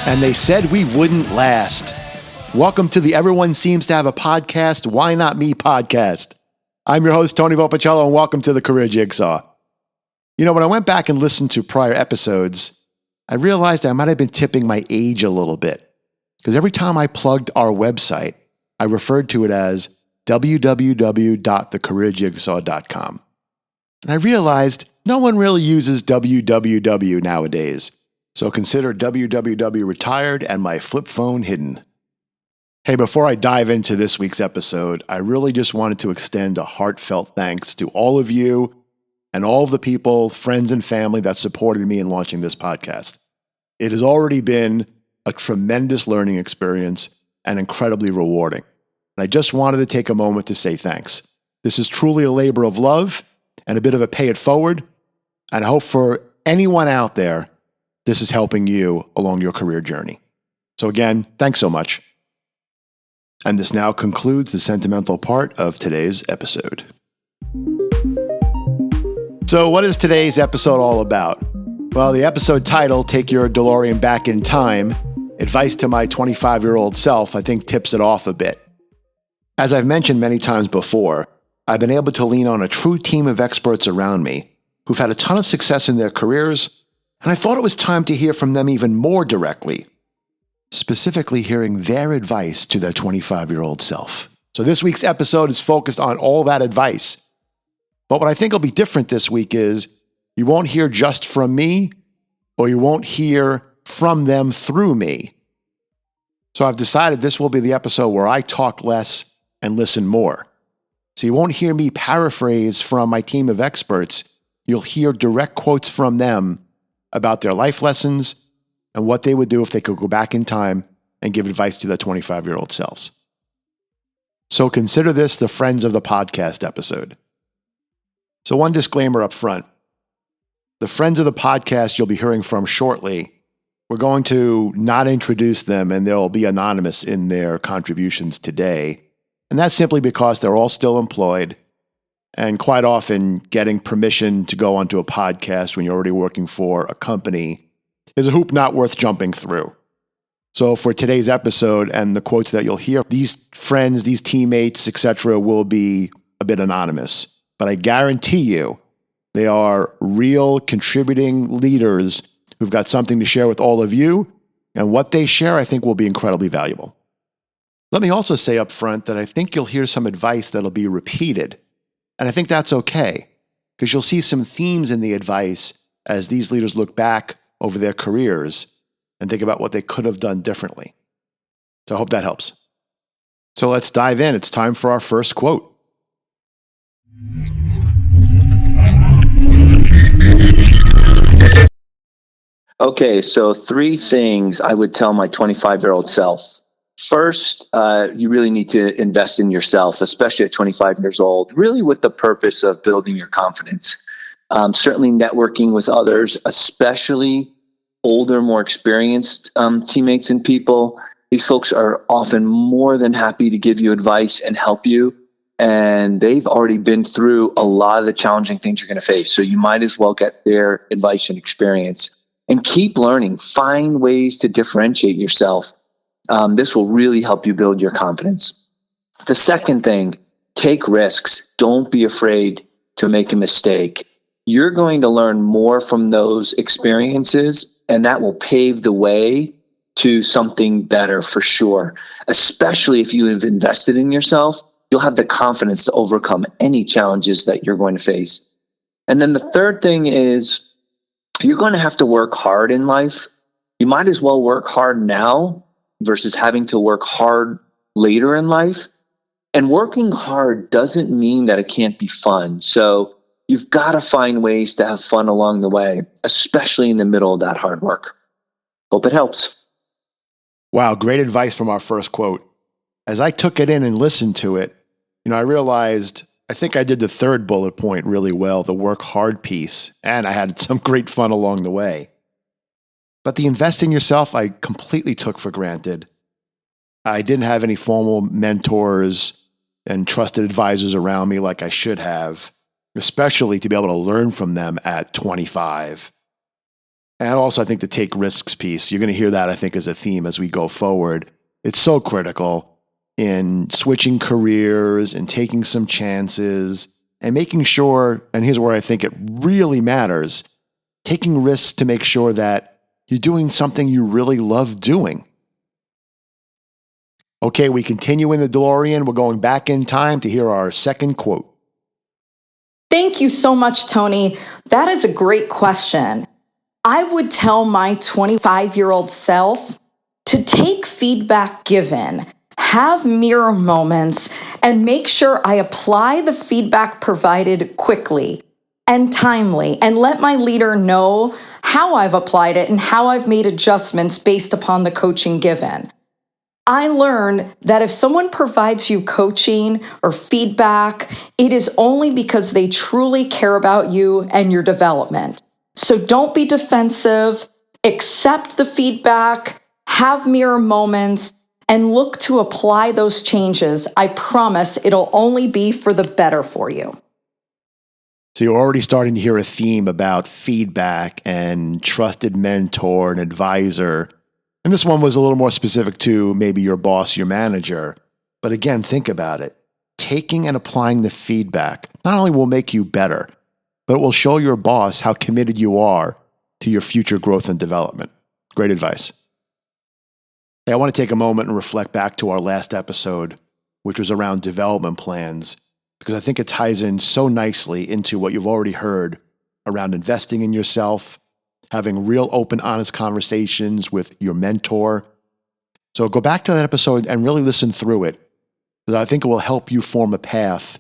And they said we wouldn't last. Welcome to the Everyone Seems to Have a Podcast, Why Not Me podcast. I'm your host, Tony Volpicello, and welcome to the Career Jigsaw. You know, when I went back and listened to prior episodes, I realized I might have been tipping my age a little bit. Because every time I plugged our website, I referred to it as www.thecareerjigsaw.com. And I realized no one really uses www nowadays. So consider www retired and my flip phone hidden. Hey, before I dive into this week's episode, I really just wanted to extend a heartfelt thanks to all of you and all of the people, friends and family that supported me in launching this podcast. It has already been a tremendous learning experience and incredibly rewarding. And I just wanted to take a moment to say thanks. This is truly a labor of love and a bit of a pay it forward. And I hope for anyone out there, this is helping you along your career journey. So again, thanks so much. And this now concludes the sentimental part of today's episode. So what is today's episode all about? Well, the episode title, Take Your DeLorean Back in Time, Advice to My 25-Year-Old Self, I think tips it off a bit. As I've mentioned many times before, I've been able to lean on a true team of experts around me who've had a ton of success in their careers, and I thought it was time to hear from them even more directly, specifically hearing their advice to their 25-year-old self. So this week's episode is focused on all that advice. But what I think will be different this week is you won't hear just from me, or you won't hear from them through me. So I've decided this will be the episode where I talk less and listen more. So you won't hear me paraphrase from my team of experts. You'll hear direct quotes from them about their life lessons and what they would do if they could go back in time and give advice to their 25-year-old selves. So consider this the Friends of the Podcast episode. So one disclaimer up front. The Friends of the Podcast you'll be hearing from shortly, we're going to not introduce them, and they'll be anonymous in their contributions today. And that's simply because they're all still employed, and quite often getting permission to go onto a podcast when you're already working for a company is a hoop not worth jumping through. So for today's episode and the quotes that you'll hear, these friends, these teammates, etc., will be a bit anonymous. But I guarantee you, they are real contributing leaders who've got something to share with all of you, and what they share, I think, will be incredibly valuable. Let me also say up front that I think you'll hear some advice that'll be repeated, and I think that's okay, because you'll see some themes in the advice as these leaders look back over their careers and think about what they could have done differently. So I hope that helps. So let's dive in. It's time for our first quote. Okay, so 3 things I would tell my 25-year-old self. First, you really need to invest in yourself, especially at 25 years old, really with the purpose of building your confidence. Certainly networking with others, especially older, more experienced teammates and people. These folks are often more than happy to give you advice and help you. And they've already been through a lot of the challenging things you're going to face. So you might as well get their advice and experience. And keep learning. Find ways to differentiate yourself. This will really help you build your confidence. The second thing, take risks. Don't be afraid to make a mistake. You're going to learn more from those experiences, and that will pave the way to something better for sure. Especially if you have invested in yourself, you'll have the confidence to overcome any challenges that you're going to face. And then the third thing is, you're going to have to work hard in life. You might as well work hard now versus having to work hard later in life. And working hard doesn't mean that it can't be fun. So you've got to find ways to have fun along the way, especially in the middle of that hard work. Hope it helps. Wow, great advice from our first quote. As I took it in and listened to it, I realized I think I did the third bullet point really well, the work hard piece, and I had some great fun along the way. But the invest in yourself, I completely took for granted. I didn't have any formal mentors and trusted advisors around me like I should have, especially to be able to learn from them at 25. And also, I think the take risks piece, you're going to hear that, I think, as a theme as we go forward. It's so critical in switching careers and taking some chances and making sure, and here's where I think it really matters, taking risks to make sure that you're doing something you really love doing. Okay, we continue in the DeLorean. We're going back in time to hear our second quote. Thank you so much, Tony. That is a great question. I would tell my 25-year-old self to take feedback given, have mirror moments, and make sure I apply the feedback provided quickly and timely, and let my leader know how I've applied it and how I've made adjustments based upon the coaching given. I learned that if someone provides you coaching or feedback, it is only because they truly care about you and your development. So don't be defensive, accept the feedback, have mirror moments, and look to apply those changes. I promise it'll only be for the better for you. So you're already starting to hear a theme about feedback and trusted mentor and advisor. And this one was a little more specific to maybe your boss, your manager. But again, think about it. Taking and applying the feedback not only will make you better, but it will show your boss how committed you are to your future growth and development. Great advice. Hey, I want to take a moment and reflect back to our last episode, which was around development plans, because I think it ties in so nicely into what you've already heard around investing in yourself, having real open, honest conversations with your mentor. So go back to that episode and really listen through it, because I think it will help you form a path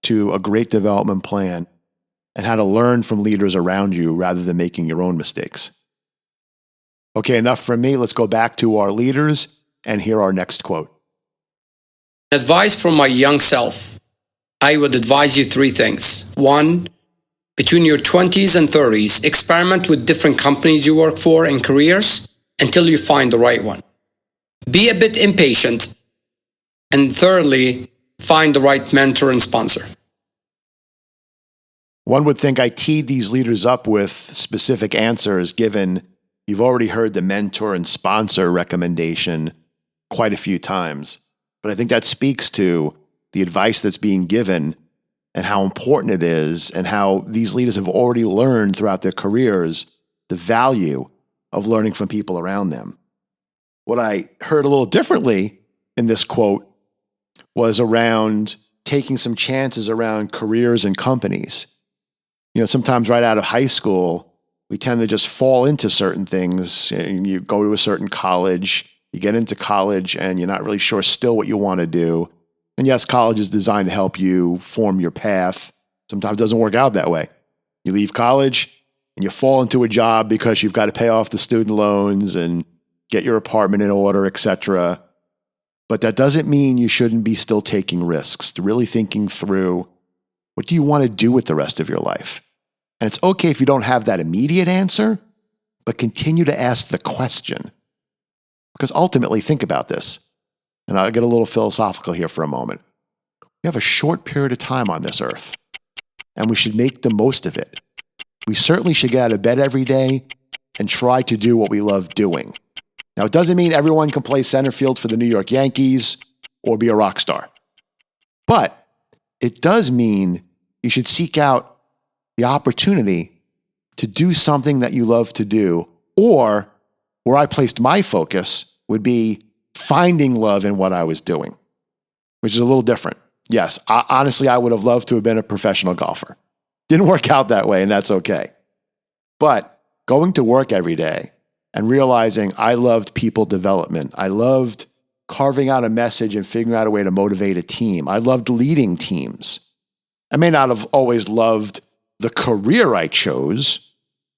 to a great development plan and how to learn from leaders around you rather than making your own mistakes. Okay, enough from me. Let's go back to our leaders and hear our next quote. Advice from my young self. I would advise you 3 things. 1, between your 20s and 30s, experiment with different companies you work for and careers until you find the right one. Be a bit impatient. And thirdly, find the right mentor and sponsor. One would think I teed these leaders up with specific answers, given you've already heard the mentor and sponsor recommendation quite a few times. But I think that speaks to the advice that's being given and how important it is, and how these leaders have already learned throughout their careers the value of learning from people around them. What I heard a little differently in this quote was around taking some chances around careers and companies. You know, sometimes right out of high school, we tend to just fall into certain things. You go to a certain college, you get into college, and you're not really sure still what you want to do. And yes, college is designed to help you form your path. Sometimes it doesn't work out that way. You leave college and you fall into a job because you've got to pay off the student loans and get your apartment in order, etc. But that doesn't mean you shouldn't be still taking risks, really thinking through, what do you want to do with the rest of your life? And it's okay if you don't have that immediate answer, but continue to ask the question. Because ultimately, think about this. And I'll get a little philosophical here for a moment. We have a short period of time on this earth, and we should make the most of it. We certainly should get out of bed every day and try to do what we love doing. Now, it doesn't mean everyone can play center field for the New York Yankees or be a rock star. But it does mean you should seek out the opportunity to do something that you love to do, or where I placed my focus would be finding love in what I was doing, which is a little different. Yes, honestly, I would have loved to have been a professional golfer. Didn't work out that way, and that's okay. But going to work every day and realizing I loved people development, I loved carving out a message and figuring out a way to motivate a team. I loved leading teams. I may not have always loved the career I chose.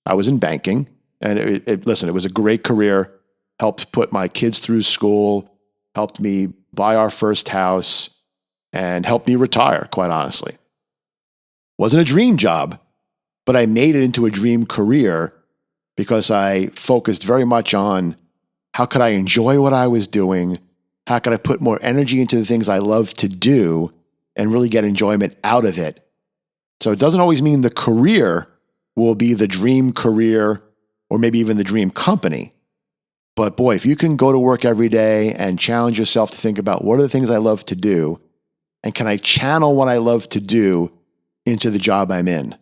I was in banking, and it was a great career. Helped put my kids through school, helped me buy our first house, and helped me retire, quite honestly. Wasn't a dream job, but I made it into a dream career because I focused very much on how could I enjoy what I was doing, how could I put more energy into the things I love to do and really get enjoyment out of it. So it doesn't always mean the career will be the dream career or maybe even the dream company. But boy, if you can go to work every day and challenge yourself to think about what are the things I love to do, and can I channel what I love to do into the job I'm in?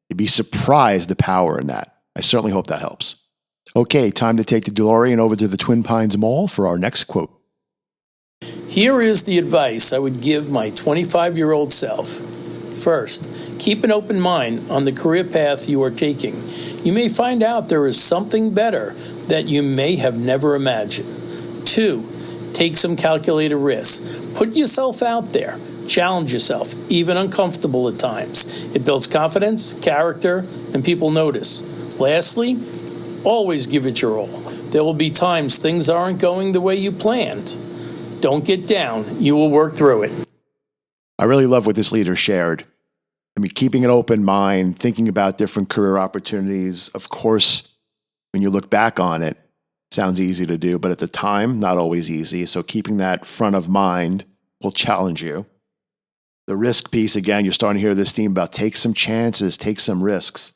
You'd be surprised the power in that. I certainly hope that helps. Okay, time to take the DeLorean over to the Twin Pines Mall for our next quote. Here is the advice I would give my 25-year-old self. First, keep an open mind on the career path you are taking. You may find out there is something better that you may have never imagined. 2, take some calculated risks. Put yourself out there. Challenge yourself, even uncomfortable at times. It builds confidence, character, and people notice. Lastly, always give it your all. There will be times things aren't going the way you planned. Don't get down. You will work through it. I really love what this leader shared. I mean, keeping an open mind, thinking about different career opportunities. Of course, when you look back on it, sounds easy to do, but at the time, not always easy. So keeping that front of mind will challenge you. The risk piece, again, you're starting to hear this theme about take some chances, take some risks.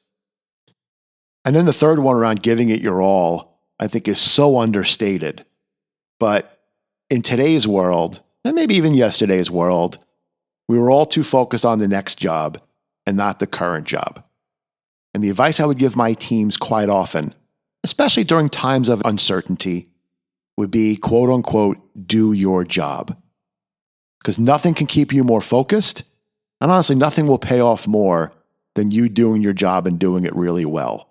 And then the third one around giving it your all, I think is so understated. But in today's world, and maybe even yesterday's world, we were all too focused on the next job and not the current job. And the advice I would give my teams quite often, especially during times of uncertainty, would be, quote unquote, do your job. Because nothing can keep you more focused, and honestly, nothing will pay off more than you doing your job and doing it really well.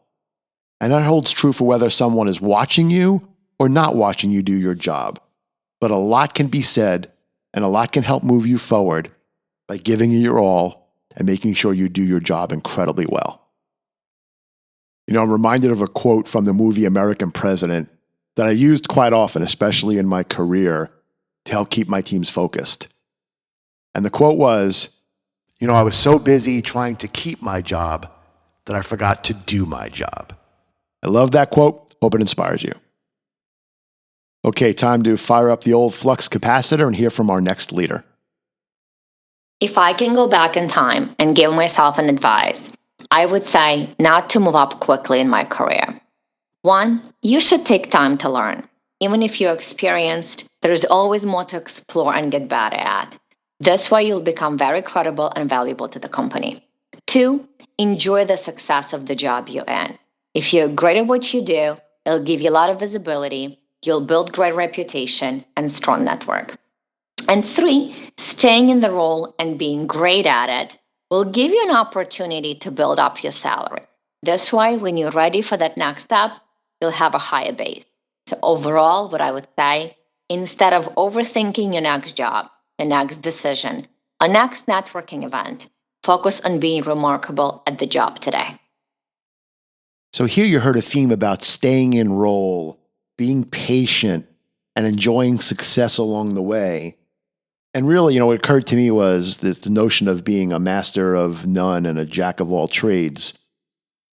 And that holds true for whether someone is watching you or not watching you do your job. But a lot can be said, and a lot can help move you forward by giving it your all and making sure you do your job incredibly well. You know, I'm reminded of a quote from the movie American President that I used quite often, especially in my career, to help keep my teams focused. And the quote was, I was so busy trying to keep my job that I forgot to do my job. I love that quote. Hope it inspires you. Okay, time to fire up the old flux capacitor and hear from our next leader. If I can go back in time and give myself an advice, I would say not to move up quickly in my career. 1, you should take time to learn. Even if you're experienced, there's always more to explore and get better at. This way you'll become very credible and valuable to the company. 2, enjoy the success of the job you're in. If you're great at what you do, it'll give you a lot of visibility, you'll build great reputation and strong network. And 3, staying in the role and being great at it will give you an opportunity to build up your salary. This way, when you're ready for that next step, you'll have a higher base. So overall, what I would say, instead of overthinking your next job, your next decision, or next networking event, focus on being remarkable at the job today. So here you heard a theme about staying in role, being patient, and enjoying success along the way. And really, what occurred to me was this notion of being a master of none and a jack of all trades.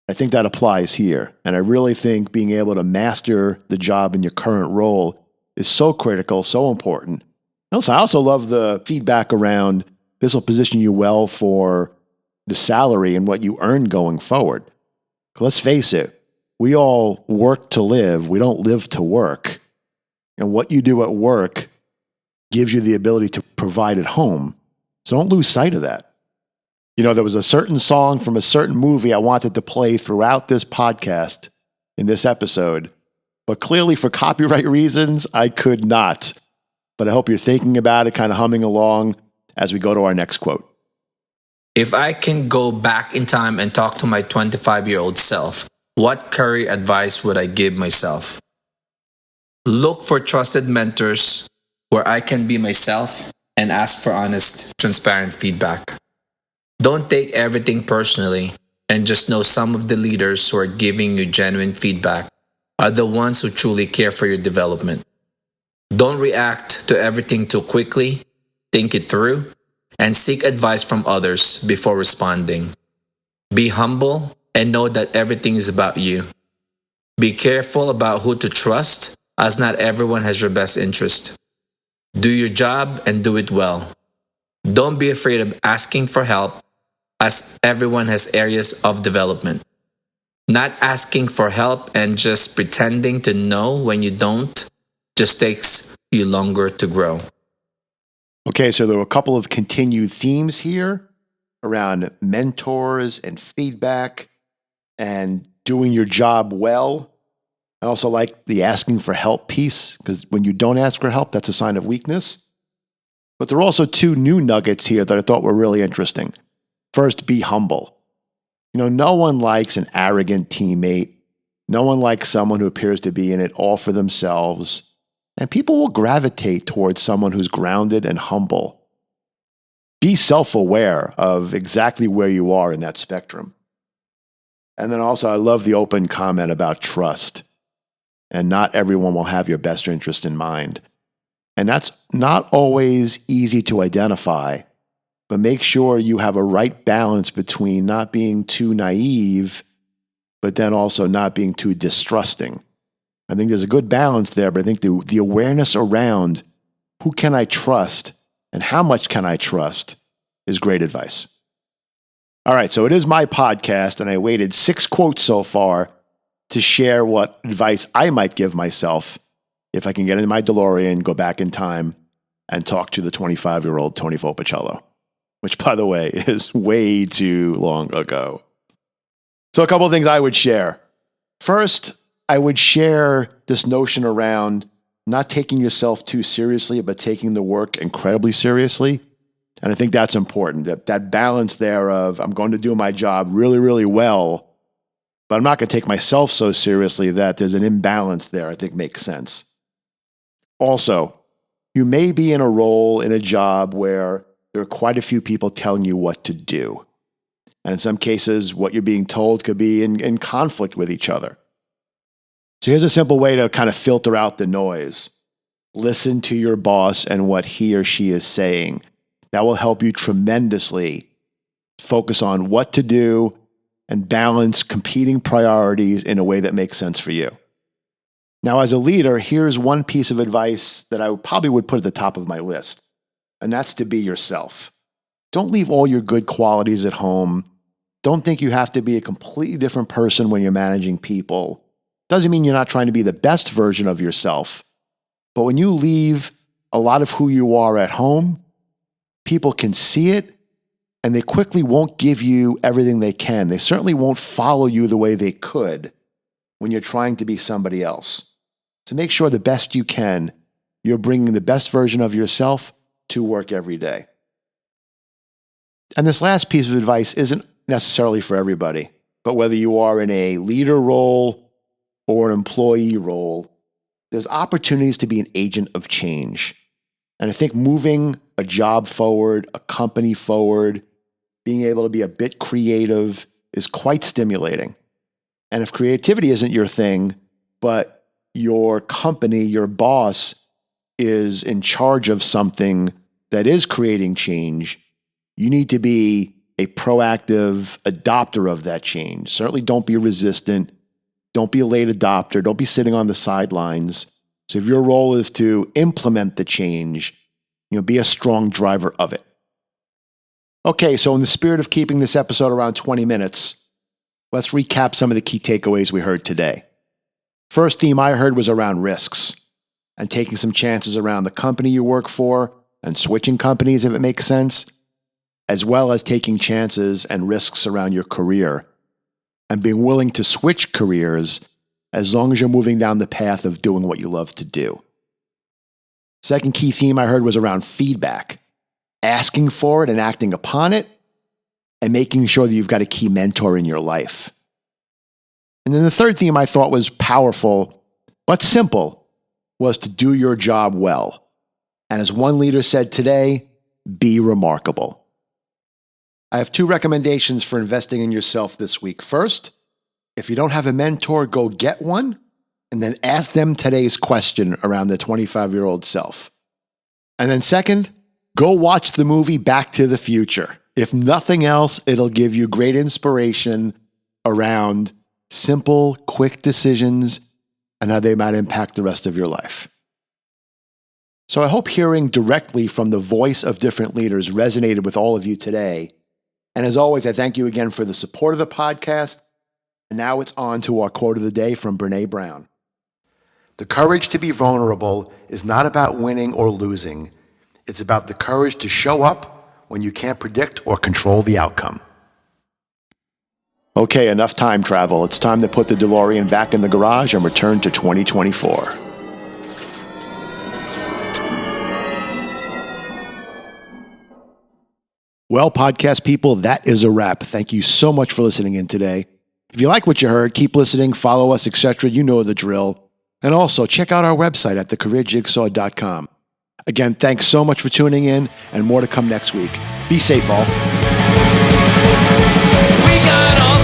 I think that applies here. And I really think being able to master the job in your current role is so critical, so important. I also love the feedback around this will position you well for the salary and what you earn going forward. Let's face it, we all work to live. We don't live to work. And what you do at work gives you the ability to provide at home. So don't lose sight of that. There was a certain song from a certain movie I wanted to play throughout this podcast in this episode, but clearly for copyright reasons, I could not. But I hope you're thinking about it, kind of humming along as we go to our next quote. If I can go back in time and talk to my 25-year-old self, what career advice would I give myself? Look for trusted mentors where I can be myself and ask for honest, transparent feedback. Don't take everything personally, and just know some of the leaders who are giving you genuine feedback are the ones who truly care for your development. Don't react to everything too quickly. Think it through and seek advice from others before responding. Be humble and know that everything is about you. Be careful about who to trust, as not everyone has your best interest. Do your job and do it well. Don't be afraid of asking for help, as everyone has areas of development. Not asking for help and just pretending to know when you don't just takes you longer to grow. Okay, so there were a couple of continued themes here around mentors and feedback and doing your job well. I also like the asking for help piece, because when you don't ask for help, that's a sign of weakness. But there are also two new nuggets here that I thought were really interesting. First, be humble. No one likes an arrogant teammate. No one likes someone who appears to be in it all for themselves. And people will gravitate towards someone who's grounded and humble. Be self-aware of exactly where you are in that spectrum. And then also, I love the open comment about trust. And not everyone will have your best interest in mind. And that's not always easy to identify, but make sure you have a right balance between not being too naive, but then also not being too distrusting. I think there's a good balance there, but I think the awareness around who can I trust and how much can I trust is great advice. All right, so it is my podcast, and I weighted 6 quotes so far to share what advice I might give myself if I can get in my DeLorean, go back in time, and talk to the 25-year-old Tony Volpicello, which, by the way, is way too long ago. So a couple of things I would share. First, I would share this notion around not taking yourself too seriously, but taking the work incredibly seriously. And I think that's important, that balance there of I'm going to do my job really, really well, but I'm not going to take myself so seriously that there's an imbalance there, I think makes sense. Also, you may be in a role in a job where there are quite a few people telling you what to do. And in some cases, what you're being told could be in conflict with each other. So here's a simple way to kind of filter out the noise. Listen to your boss and what he or she is saying. That will help you tremendously focus on what to do and balance competing priorities in a way that makes sense for you. Now, as a leader, here's one piece of advice that I probably would put at the top of my list, and that's to be yourself. Don't leave all your good qualities at home. Don't think you have to be a completely different person when you're managing people. Doesn't mean you're not trying to be the best version of yourself, but when you leave a lot of who you are at home, people can see it, and they quickly won't give you everything they can. They certainly won't follow you the way they could when you're trying to be somebody else. So make sure the best you can, you're bringing the best version of yourself to work every day. And this last piece of advice isn't necessarily for everybody, but whether you are in a leader role or an employee role, there's opportunities to be an agent of change. And I think moving a job forward, a company forward, being able to be a bit creative is quite stimulating. And if creativity isn't your thing, but your company, your boss is in charge of something that is creating change, you need to be a proactive adopter of that change. Certainly don't be resistant. Don't be a late adopter. Don't be sitting on the sidelines. So if your role is to implement the change, be a strong driver of it. Okay, so in the spirit of keeping this episode around 20 minutes, let's recap some of the key takeaways we heard today. First theme I heard was around risks and taking some chances around the company you work for and switching companies if it makes sense, as well as taking chances and risks around your career and being willing to switch careers as long as you're moving down the path of doing what you love to do. Second key theme I heard was around feedback, asking for it and acting upon it, and making sure that you've got a key mentor in your life. And then the third theme I thought was powerful, but simple, was to do your job well. And as one leader said today, be remarkable. I have 2 recommendations for investing in yourself this week. First, if you don't have a mentor, go get one, and then ask them today's question around the 25-year-old self. And then second, go watch the movie Back to the Future. If nothing else, it'll give you great inspiration around simple, quick decisions and how they might impact the rest of your life. So I hope hearing directly from the voice of different leaders resonated with all of you today. And as always, I thank you again for the support of the podcast. And now it's on to our quote of the day from Brene Brown. The courage to be vulnerable is not about winning or losing. It's about the courage to show up when you can't predict or control the outcome. Okay, enough time travel. It's time to put the DeLorean back in the garage and return to 2024. Well, podcast people, that is a wrap. Thank you so much for listening in today. If you like what you heard, keep listening, follow us, etc. You know the drill. And also, check out our website at thecareerjigsaw.com. Again, thanks so much for tuning in, and more to come next week. Be safe, all. We got all